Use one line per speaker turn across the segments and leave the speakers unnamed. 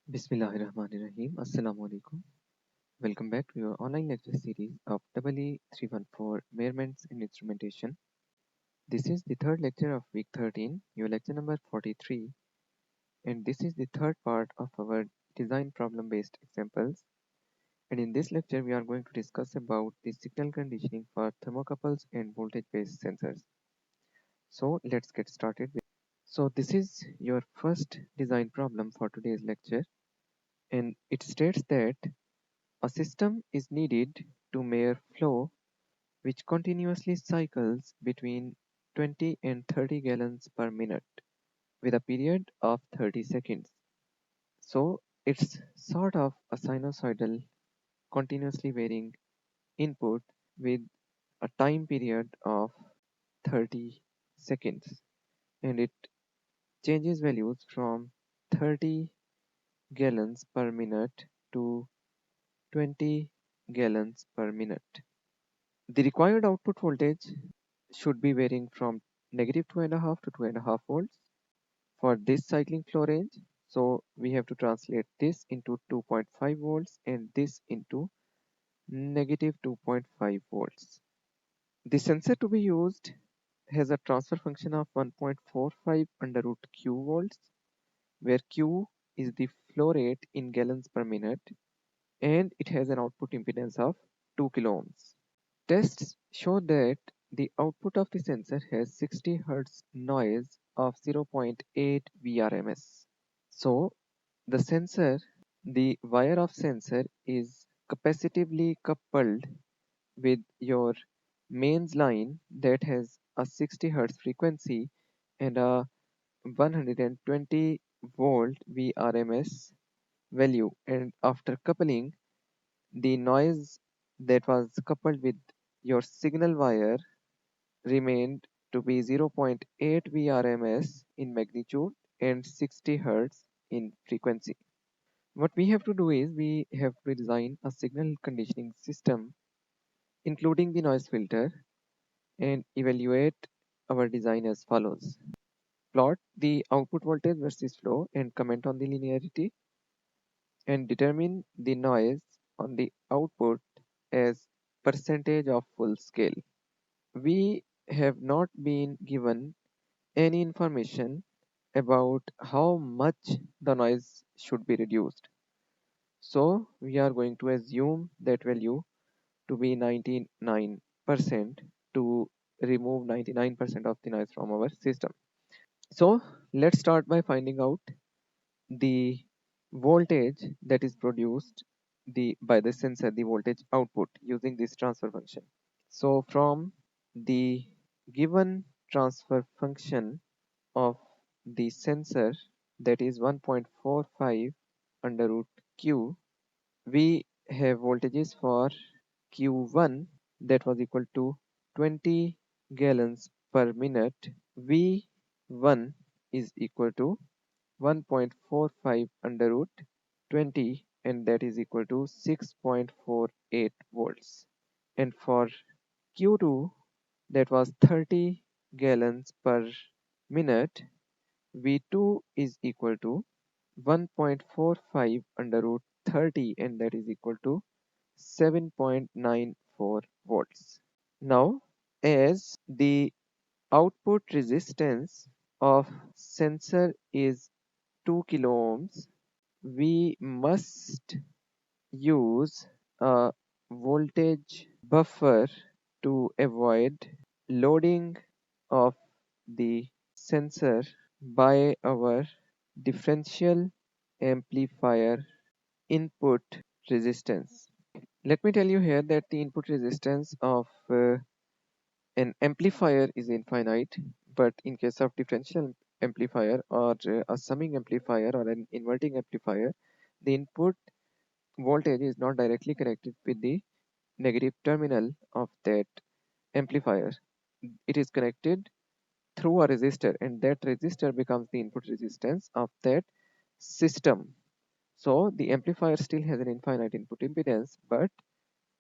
Bismillahirrahmanirrahim. Assalamu alaikum. Welcome back to your online lecture series of EE 314 Measurements in Instrumentation. This is the third lecture of week 13, your lecture number 43, and this is the third part of our design problem based examples. And in this lecture, we are going to discuss about the signal conditioning for thermocouples and voltage based sensors. So let's get started. So this is your first design problem for today's lecture, and it states that a system is needed to measure flow which continuously cycles between 20 and 30 gallons per minute with a period of 30 seconds. So it's sort of a sinusoidal continuously varying input with a time period of 30 seconds, and it changes values from 30 gallons per minute to 20 gallons per minute. The required output voltage should be varying from negative 2.5 to 2.5 volts for this cycling flow range. So we have to translate this into 2.5 volts and this into negative 2.5 volts. The sensor to be used has a transfer function of 1.45 under root q volts, where q is the flow rate in gallons per minute, and it has an output impedance of 2 kilo ohms. Tests show that the output of the sensor has 60 Hz noise of 0.8 VRMS. So the wire of sensor is capacitively coupled with your mains line that has a 60 Hz frequency and a 120 volt VRMS value, and after coupling, the noise that was coupled with your signal wire remained to be 0.8 VRMS in magnitude and 60 Hz in frequency. What we have to do is we have to design a signal conditioning system including the noise filter and evaluate our design as follows. Plot the output voltage versus flow and comment on the linearity, and determine the noise on the output as percentage of full scale. We have not been given any information about how much the noise should be reduced. So we are going to assume that value to be 99% to remove 99% of the noise from our system. So let's start by finding out the voltage that is produced by the sensor, the voltage output, using this transfer function. So from the given transfer function of the sensor, that is 1.45 under root q, we have voltages for q1 that was equal to 20 gallons per minute. V1 is equal to 1.45 under root 20, and that is equal to 6.48 volts. And for q2 that was 30 gallons per minute, V2 is equal to 1.45 under root 30, and that is equal to 7.94 volts. Now, as the output resistance of sensor is 2 kilo ohms, we must use a voltage buffer to avoid loading of the sensor by our differential amplifier input resistance. Let me tell you here that the input resistance of an amplifier is infinite, but in case of differential amplifier or a summing amplifier or an inverting amplifier, the input voltage is not directly connected with the negative terminal of that amplifier. It is connected through a resistor, and that resistor becomes the input resistance of that system. So the amplifier still has an infinite input impedance, but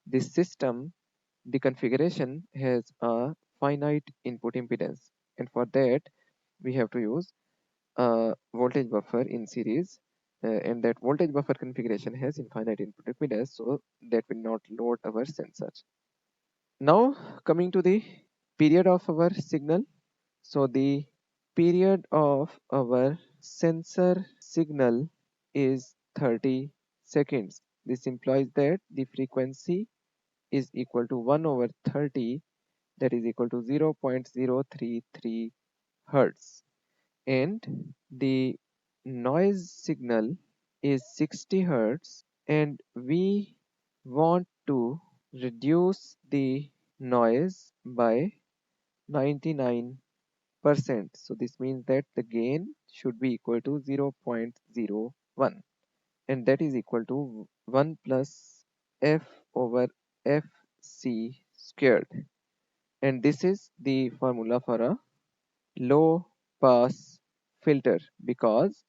the system, the configuration, has a finite input impedance, and for that we have to use a voltage buffer in series and that voltage buffer configuration has infinite input impedance, so that will not load our sensor. Now coming to the period of our signal. So the period of our sensor signal is 30 seconds. This implies that the frequency is equal to 1 over 30, that is equal to 0.033 hertz, and the noise signal is 60 hertz, and we want to reduce the noise by 99%. So this means that the gain should be equal to 0.01, and that is equal to 1 plus f over fc squared. And this is the formula for a low pass filter, because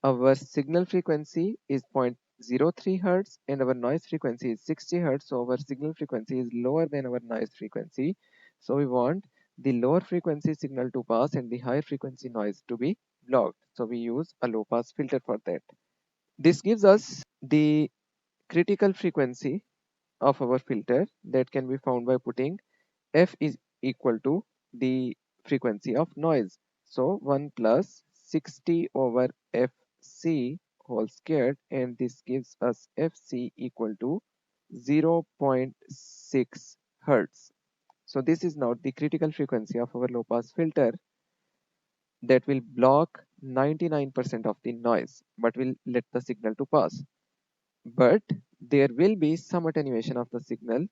our signal frequency is 0.03 hertz and our noise frequency is 60 hertz. So our signal frequency is lower than our noise frequency. So we want the lower frequency signal to pass and the higher frequency noise to be blocked. So we use a low pass filter for that. This gives us the critical frequency of our filter, that can be found by putting f is equal to the frequency of noise. So 1 plus 60 over fc whole squared, and this gives us fc equal to 0.6 hertz. So this is now the critical frequency of our low pass filter, that will block 99% of the noise but will let the signal to pass. But there will be some attenuation of the signal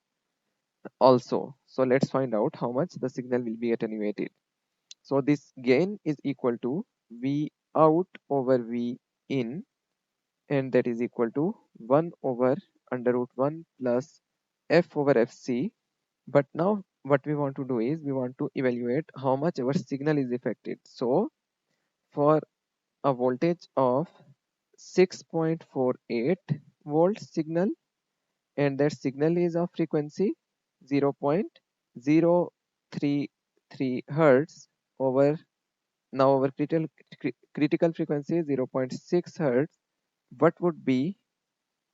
also. So let's find out how much the signal will be attenuated. So this gain is equal to V out over V in, and that is equal to 1 over under root 1 plus f over fc. But now what we want to do is we want to evaluate how much our signal is affected. So for a voltage of 6.48 volts signal, and that signal is of frequency 0.033 hertz over, now our critical frequency is 0.6 hertz. What would be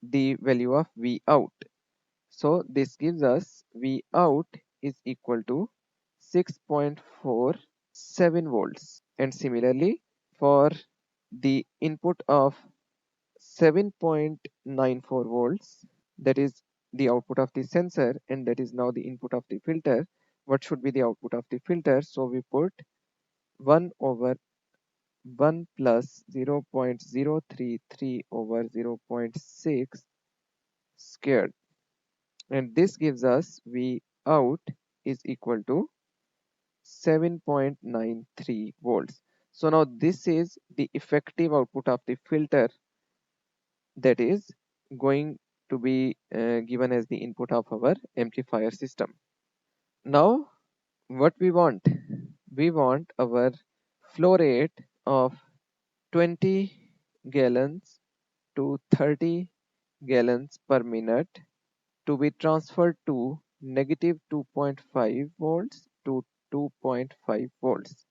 the value of V out? So this gives us V out is equal to 6.47 volts, and similarly for the input of 7.94 volts, that is the output of the sensor, and that is now the input of the filter. What should be the output of the filter? So we put 1 over 1 plus 0.033 over 0.6 squared, and this gives us V out is equal to 7.93 volts. So now this is the effective output of the filter, that is going to be given as the input of our amplifier system. Now what we want? We want our flow rate of 20 gallons to 30 gallons per minute to be transferred to negative 2.5 volts to 2.5 volts.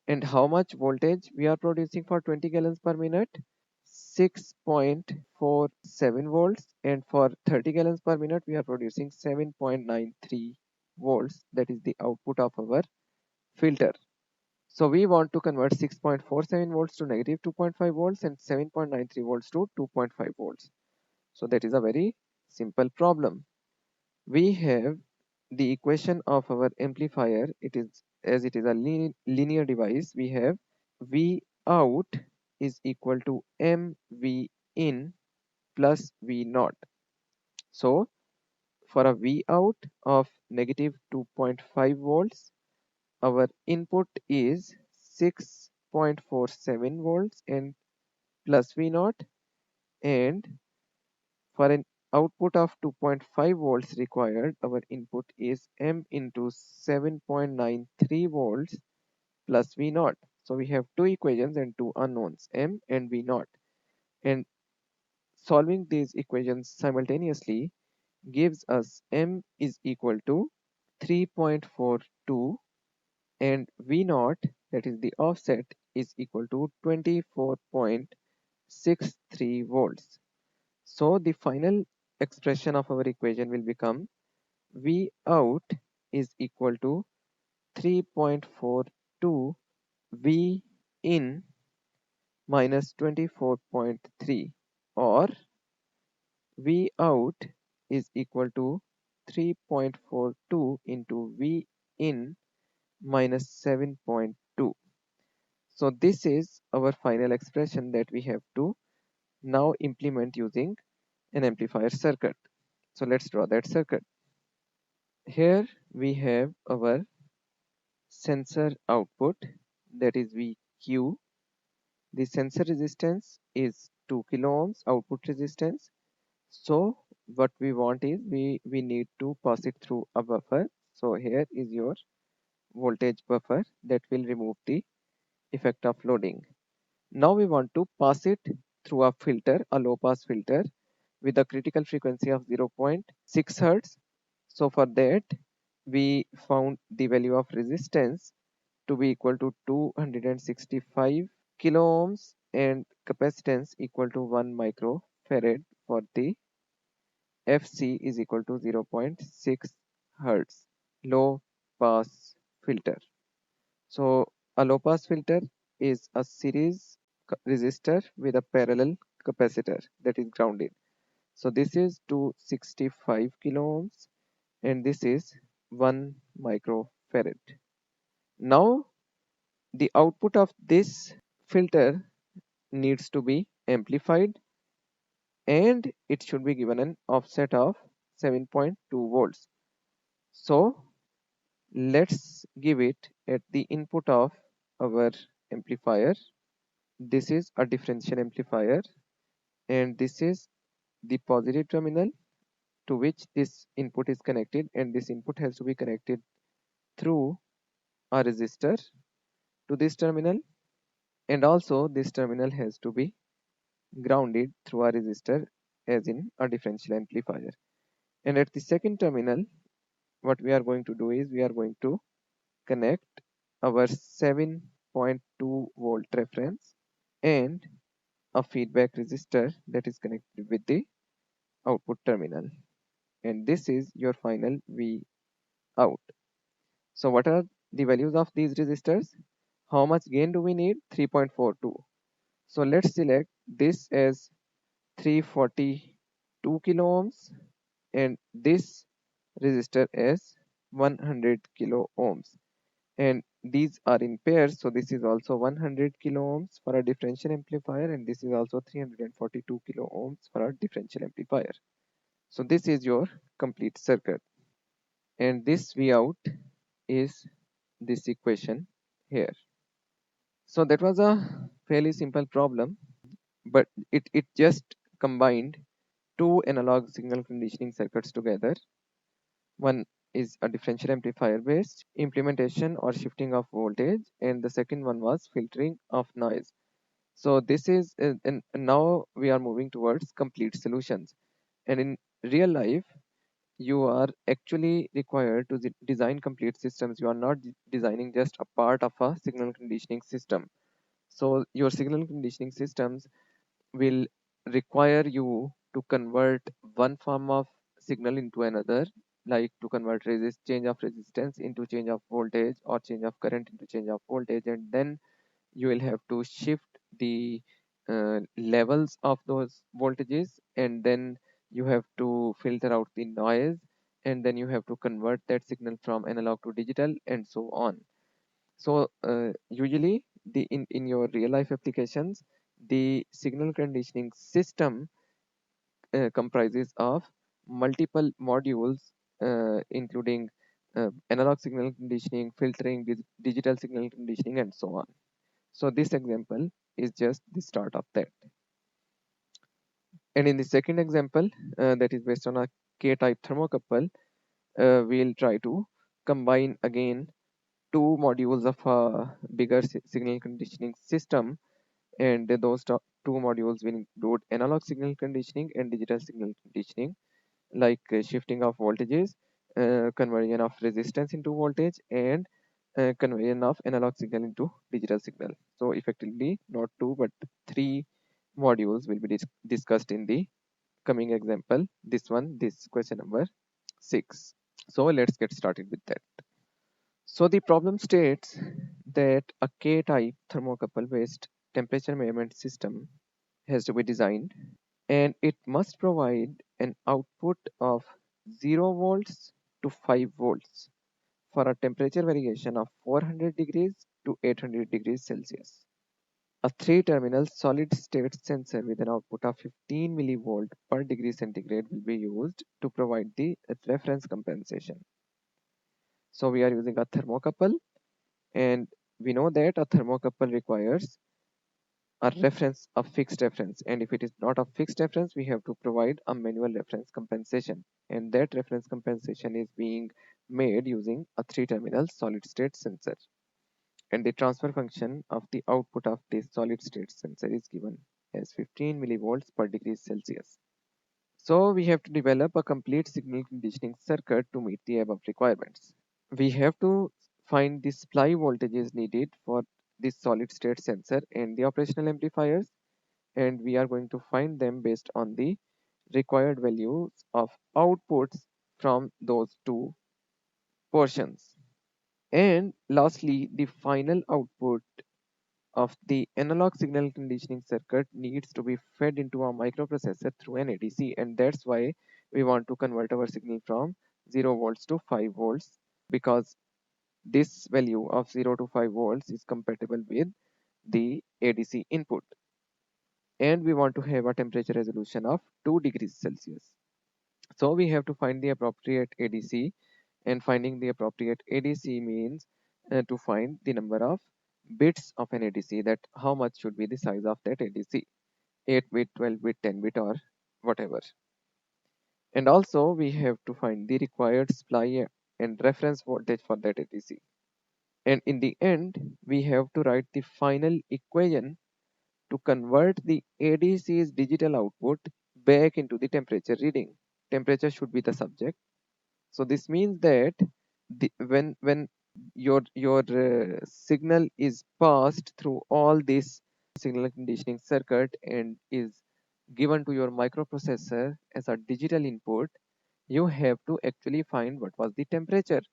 And how much voltage we are producing for 20 gallons per minute? 6.47 volts, and for 30 gallons per minute we are producing 7.93 volts, that is the output of our filter. So we want to convert 6.47 volts to negative 2.5 volts and 7.93 volts to 2.5 volts. So that is a very simple problem. We have the equation of our amplifier. It is, as it is a linear device, we have V out is equal to mv in plus v naught. So for a V out of negative 2.5 volts, our input is 6.47 volts and plus V naught, and for an output of 2.5 volts required, our input is m into 7.93 volts plus V naught. So we have two equations and two unknowns, m and V naught, and solving these equations simultaneously gives us m is equal to 3.42 and V naught, that is the offset, is equal to 24.6 0.63 volts. So the final expression of our equation will become V out is equal to 3.42 V in minus 24.3, or V out is equal to 3.42 into V in minus 7.2. So this is our final expression that we have to now implement using an amplifier circuit. So let's draw that circuit. Here we have our sensor output, that is VQ. The sensor resistance is 2 kilo ohms output resistance. So what we want is we need to pass it through a buffer. So here is your voltage buffer that will remove the effect of loading. Now we want to pass it through a filter, a low pass filter with a critical frequency of 0.6 Hertz. So for that we found the value of resistance to be equal to 265 kilo ohms and capacitance equal to 1 microfarad for the FC is equal to 0.6 Hertz low pass filter. So a low pass filter is a series resistor with a parallel capacitor that is grounded. So this is 265 kilo ohms and this is 1 microfarad. Now the output of this filter needs to be amplified and it should be given an offset of 7.2 volts. So let's give it at the input of our amplifier. This is a differential amplifier and this is the positive terminal to which this input is connected, and this input has to be connected through a resistor to this terminal, and also this terminal has to be grounded through a resistor as in a differential amplifier. And at the second terminal what we are going to do is we are going to connect our 7.2 volt reference and a feedback resistor that is connected with the output terminal, and this is your final V out. So what are the values of these resistors? How much gain do we need? 3.42. So let's select this as 342 kilo ohms and this resistor as 100 kilo ohms, and these are in pairs, so this is also 100 kilo ohms for a differential amplifier and this is also 342 kilo ohms for a differential amplifier. So this is your complete circuit, and this V out is this equation here. So that was a fairly simple problem, but it just combined two analog signal conditioning circuits together. One is a differential amplifier based implementation or shifting of voltage, and the second one was filtering of noise. So this is and now we are moving towards complete solutions, and in real life you are actually required to design complete systems. You are not designing just a part of a signal conditioning system. So your signal conditioning systems will require you to convert one form of signal into another, like to convert change of resistance into change of voltage or change of current into change of voltage, and then you will have to shift the levels of those voltages, and then you have to filter out the noise, and then you have to convert that signal from analog to digital and so on. So usually in your real life applications the signal conditioning system comprises of multiple modules including analog signal conditioning, filtering, digital signal conditioning and so on. So this example is just the start of that. And in the second example that is based on a K-type thermocouple, we'll try to combine again two modules of a bigger signal conditioning system, and those two modules will include analog signal conditioning and digital signal conditioning, like shifting of voltages, conversion of resistance into voltage, and conversion of analog signal into digital signal. So effectively not two but three modules will be discussed in the coming example. This question number 6. So let's get started with that. So the problem states that a K-type thermocouple based temperature measurement system has to be designed, and it must provide an output of 0 volts to 5 volts for a temperature variation of 400 degrees to 800 degrees Celsius. A 3-terminal solid-state sensor with an output of 15 millivolt per degree centigrade will be used to provide the reference compensation. So we are using a thermocouple, and we know that a thermocouple requires a reference, a fixed reference, and if it is not a fixed reference, we have to provide a manual reference compensation, and that reference compensation is being made using a 3-terminal solid-state sensor, and the transfer function of the output of this solid-state sensor is given as 15 millivolts per degree Celsius. So we have to develop a complete signal conditioning circuit to meet the above requirements. We have to find the supply voltages needed for this solid state sensor and the operational amplifiers, and we are going to find them based on the required values of outputs from those two portions. And lastly, the final output of the analog signal conditioning circuit needs to be fed into a microprocessor through an ADC, and that's why we want to convert our signal from 0 volts to 5 volts, because this value of 0 to 5 volts is compatible with the ADC input, and we want to have a temperature resolution of 2 degrees Celsius. So we have to find the appropriate ADC, and finding the appropriate ADC means to find the number of bits of an ADC, that how much should be the size of that ADC, 8 bit, 12 bit, 10 bit, or whatever. And also we have to find the required supply and reference voltage for that ADC. And in the end, we have to write the final equation to convert the ADC's digital output back into the temperature reading. Temperature should be the subject. So this means that when your signal is passed through all this signal conditioning circuit and is given to your microprocessor as a digital input, you have to actually find what was the temperature.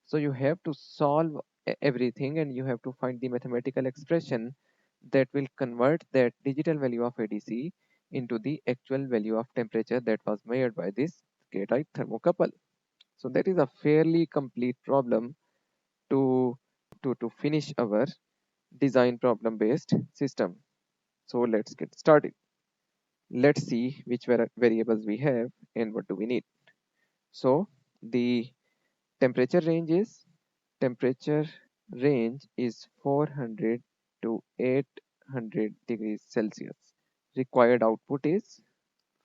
So you have to solve everything, and you have to find the mathematical expression that will convert that digital value of ADC into the actual value of temperature that was measured by this K-type thermocouple. So that is a fairly complete problem to finish our design problem based system. So let's get started. Let's see which variables we have and what do we need. So the temperature range is temperature range is 400 to 800 degrees Celsius. Required output is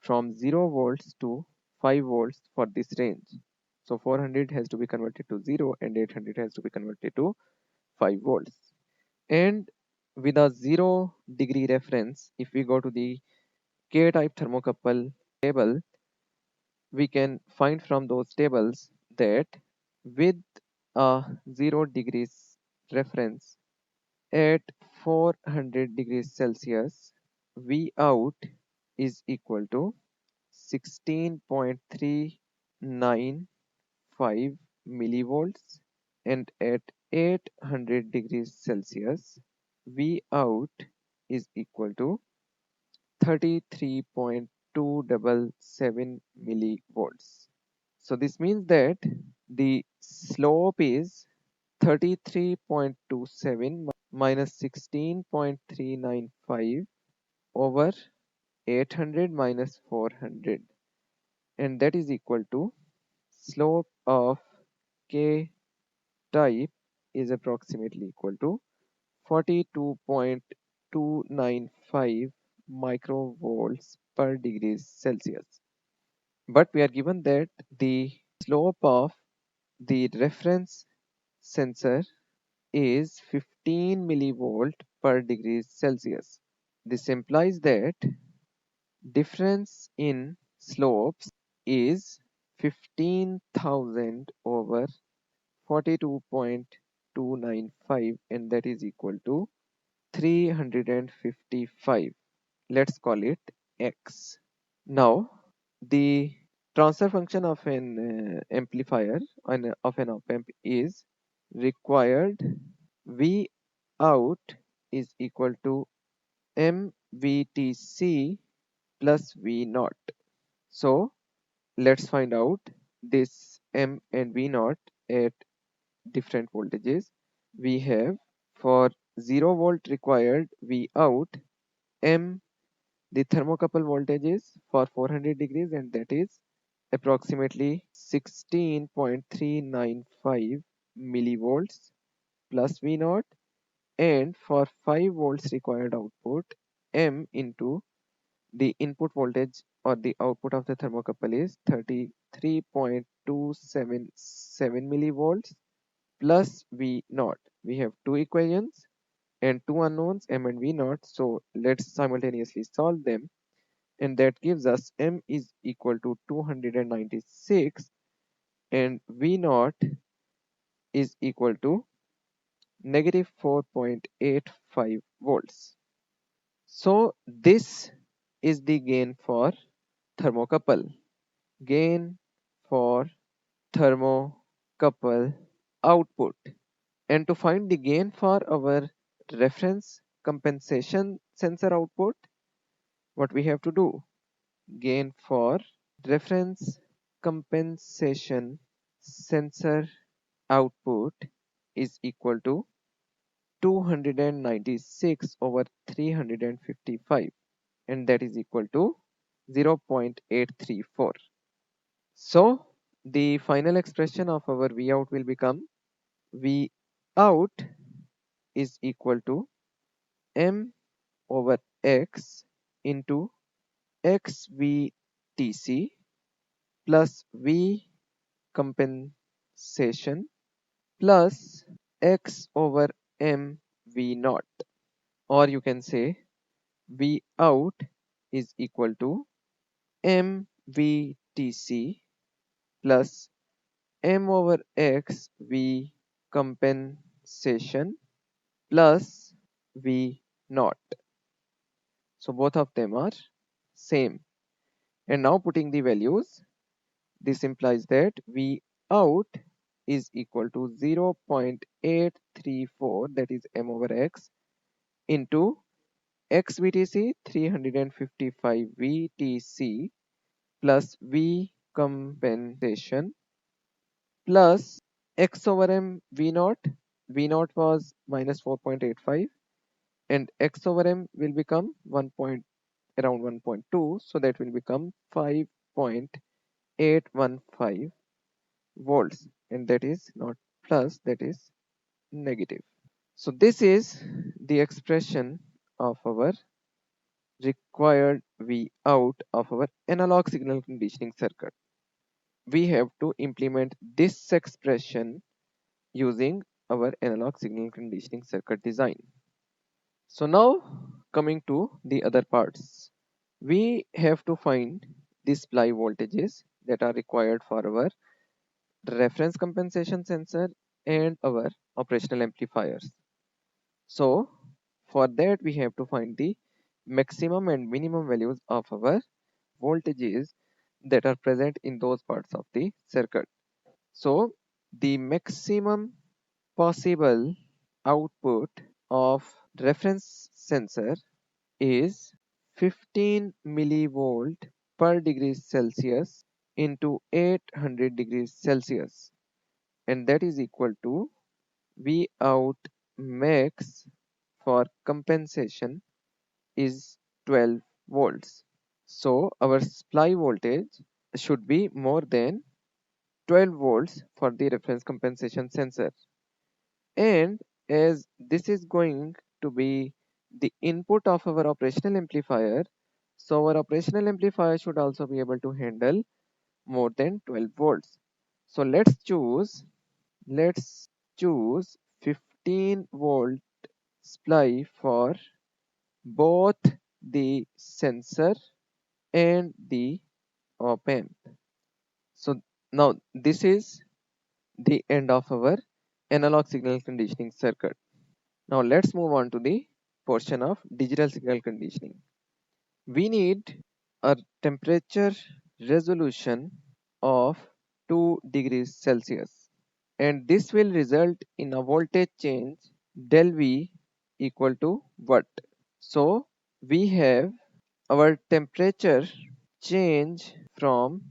from 0 volts to 5 volts for this range. So 400 has to be converted to 0 and 800 has to be converted to 5 volts. And with a 0 degree reference, if we go to the K-type thermocouple table, we can find from those tables that with a 0 degrees reference at 400 degrees Celsius, V out is equal to 16.395 millivolts, and at 800 degrees Celsius, V out is equal to 33.277 millivolts. So this means that the slope is 33.27 minus 16.395 over 800 minus 400, and that is equal to slope of K type is approximately equal to 42.295 microvolts per degrees Celsius. But we are given that the slope of the reference sensor is 15 millivolt per degrees Celsius. This implies that difference in slopes is 15,000 over 42.295, and that is equal to 355. let's call it x. Now the transfer function of an amplifier of an op amp is required V out is equal to MVTC plus V naught. So let's find out this M and V naught at different voltages. We have for 0 volt required V out M, the thermocouple voltages for 400 degrees, and that is approximately 16.395 millivolts plus V naught, and for 5 volts required output M into the input voltage or the output of the thermocouple is 33.277 millivolts plus V naught. We have two equations and two unknowns M and V naught, so let's simultaneously solve them, and that gives us M is equal to 296 and V naught is equal to negative 4.85 volts. So this is the gain for thermocouple. Gain for thermocouple output. And to find the gain for our reference compensation sensor output, what we have to do? Gain for reference compensation sensor output is equal to 296 over 355, and that is equal to 0.834. So the final expression of our V out will become V out is equal to M over X into XVTC plus V compensation plus X over M V naught, or you can say V out is equal to MVTC plus M over X V compensation plus V naught. So both of them are same. And now putting the values, this implies that V out is equal to 0.834, that is M over X, into XVTC 355 VTC plus V compensation plus X over M V naught. V naught was minus 4.85 and X over M will become around 1.2, so that will become 5.815 volts, and that is not plus, that is negative. So this is the expression of our required V out of our analog signal conditioning circuit. We have to implement this expression using our analog signal conditioning circuit design. So now coming to the other parts, we have to find the supply voltages that are required for our reference compensation sensor and our operational amplifiers. So for that we have to find the maximum and minimum values of our voltages that are present in those parts of the circuit. So the maximum possible output of reference sensor is 15 millivolt per degree Celsius into 800 degrees Celsius, and that is equal to V out max for compensation is 12 volts. So our supply voltage should be more than 12 volts for the reference compensation sensor. And as this is going to be the input of our operational amplifier, so our operational amplifier should also be able to handle more than 12 volts. So let's choose 15 volt supply for both the sensor and the op amp. So now this is the end of our analog signal conditioning circuit. Now let's move on to the portion of digital signal conditioning. We need a temperature resolution of 2 degrees Celsius, and this will result in a voltage change del V equal to what? So we have our temperature change from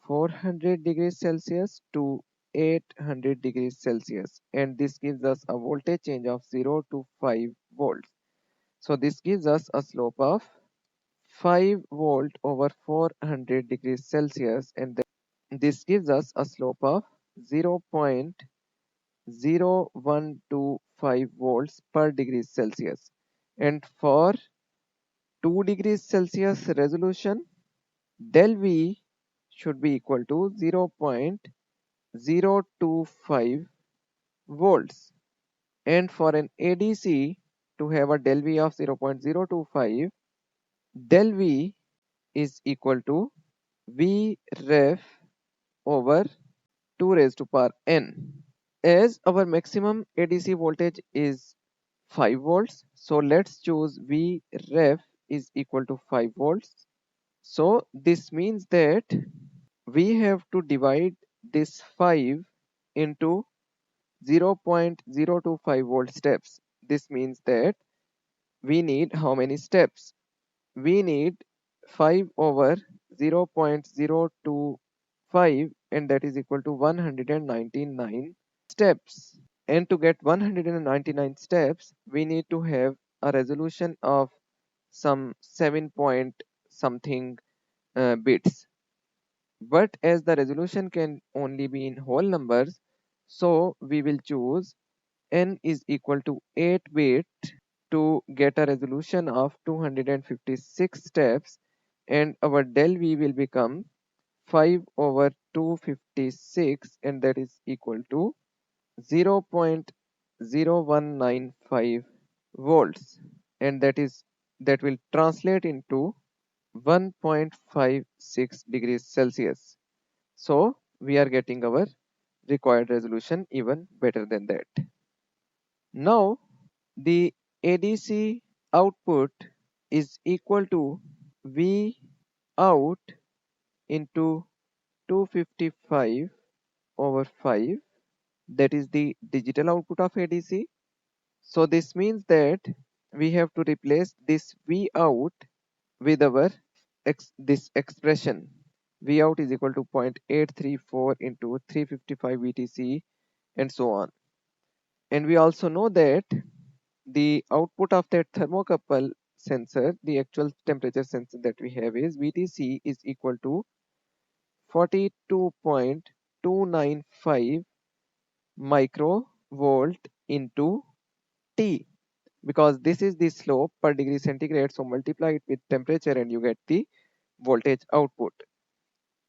400 degrees Celsius to 800 degrees Celsius, and this gives us a voltage change of 0 to 5 volts. So this gives us a slope of 5 volt over 400 degrees Celsius, and this gives us a slope of 0.0125 volts per degree Celsius. And for 2 degrees Celsius resolution, del V should be equal to 0.025 volts. And for an ADC to have a del V of 0.025, del V is equal to V ref over 2 raised to power n. As our maximum ADC voltage is 5 volts, so let's choose V ref is equal to 5 volts. So this means that we have to divide this 5 into 0.025 volt steps. This means that we need how many steps? We need 5 over 0.025, and that is equal to 199 steps. And to get 199 steps, we need to have a resolution of some 7 point something bits. But as the resolution can only be in whole numbers, so we will choose n is equal to 8 bit to get a resolution of 256 steps, and our del V will become 5 over 256, and that is equal to 0.0195 volts, and that will translate into 1.56 degrees Celsius. So we are getting our required resolution even better than that. Now the ADC output is equal to V out into 255 over 5, that is the digital output of ADC. So this means that we have to replace this V out with our this expression. V out is equal to 0.834 into 355 VTC and so on. And we also know that the output of that thermocouple sensor, the actual temperature sensor that we have, is VTC is equal to 42.295 microvolt into T, because this is the slope per degree centigrade, so multiply it with temperature and you get the voltage output.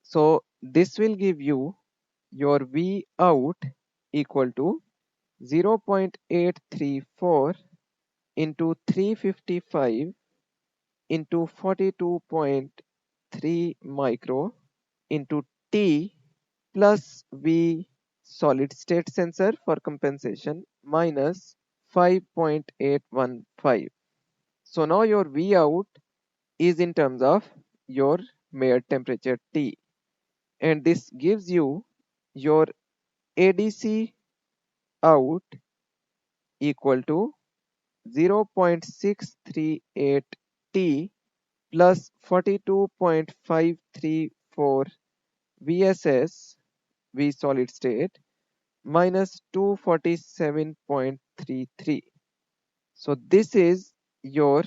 So this will give you your V out equal to 0.834 into 355 into 42.3 micro into T plus V solid state sensor for compensation minus 5.815. So now your V out is in terms of your mere temperature T, and this gives you your ADC out equal to 0.638 T plus 42.534 VSS V solid state minus 247.33. So this is your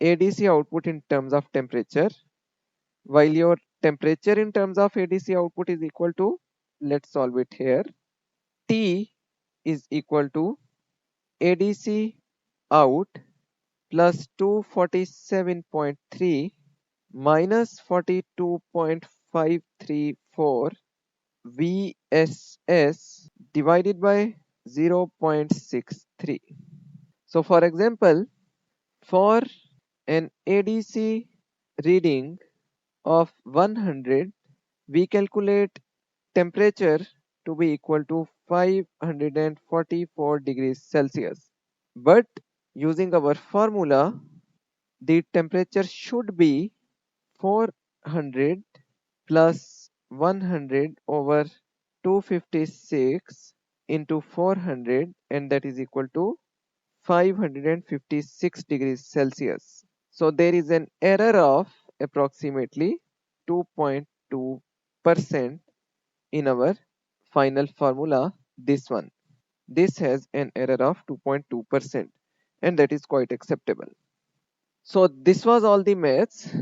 ADC output in terms of temperature, while your temperature in terms of ADC output is equal to, let's solve it here, T is equal to ADC out plus 247.3 minus 42.534 VSS divided by 0.63. So for example, for an ADC reading of 100, we calculate temperature to be equal to 544 degrees Celsius. But using our formula, the temperature should be 400 plus 100 over 256 into 400, and that is equal to 556 degrees Celsius. So there is an error of approximately 2.2% in our final formula, this one. This has an error of 2.2%, and that is quite acceptable. So this was all the maths.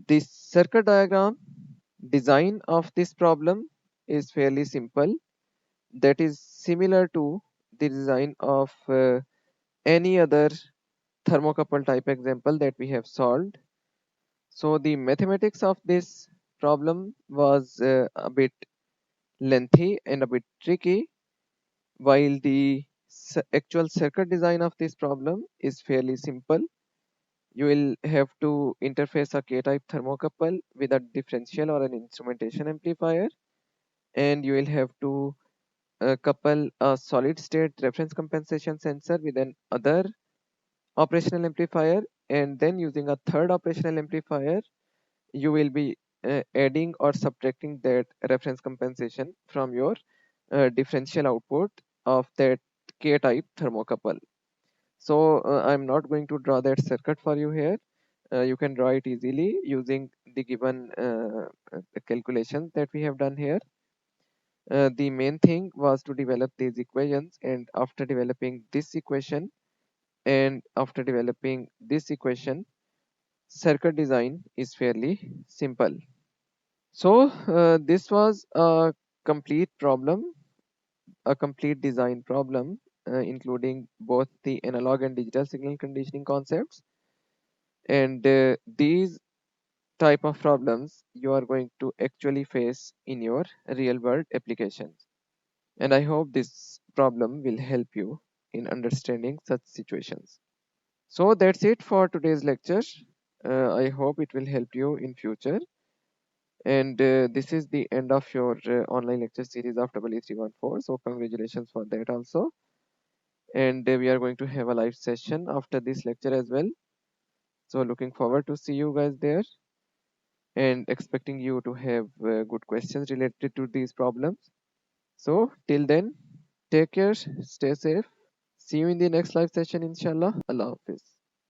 This circuit diagram design of this problem is fairly simple. That is similar to the design of any other thermocouple type example that we have solved. So the mathematics of this problem was a bit lengthy and a bit tricky, while the actual circuit design of this problem is fairly simple. You will have to interface a K-type thermocouple with a differential or an instrumentation amplifier, and you will have to couple a solid state reference compensation sensor with an other operational amplifier, and then using a third operational amplifier you will be adding or subtracting that reference compensation from your differential output of that K-type thermocouple. So I'm not going to draw that circuit for you here. You can draw it easily using the given calculations that we have done here. The main thing was to develop these equations, and after developing this equation and after developing this equation, circuit design is fairly simple. So this was a complete problem, a complete design problem, including both the analog and digital signal conditioning concepts. And these type of problems you are going to actually face in your real world applications. And I hope this problem will help you in understanding such situations. So that's it for today's lecture. I hope it will help you in future. And this is the end of your online lecture series of EE314. So congratulations for that also. And we are going to have a live session after this lecture as well. So looking forward to see you guys there and expecting you to have good questions related to these problems. So till then, take care, stay safe. See you in the next live session, inshallah. Allah Hafiz.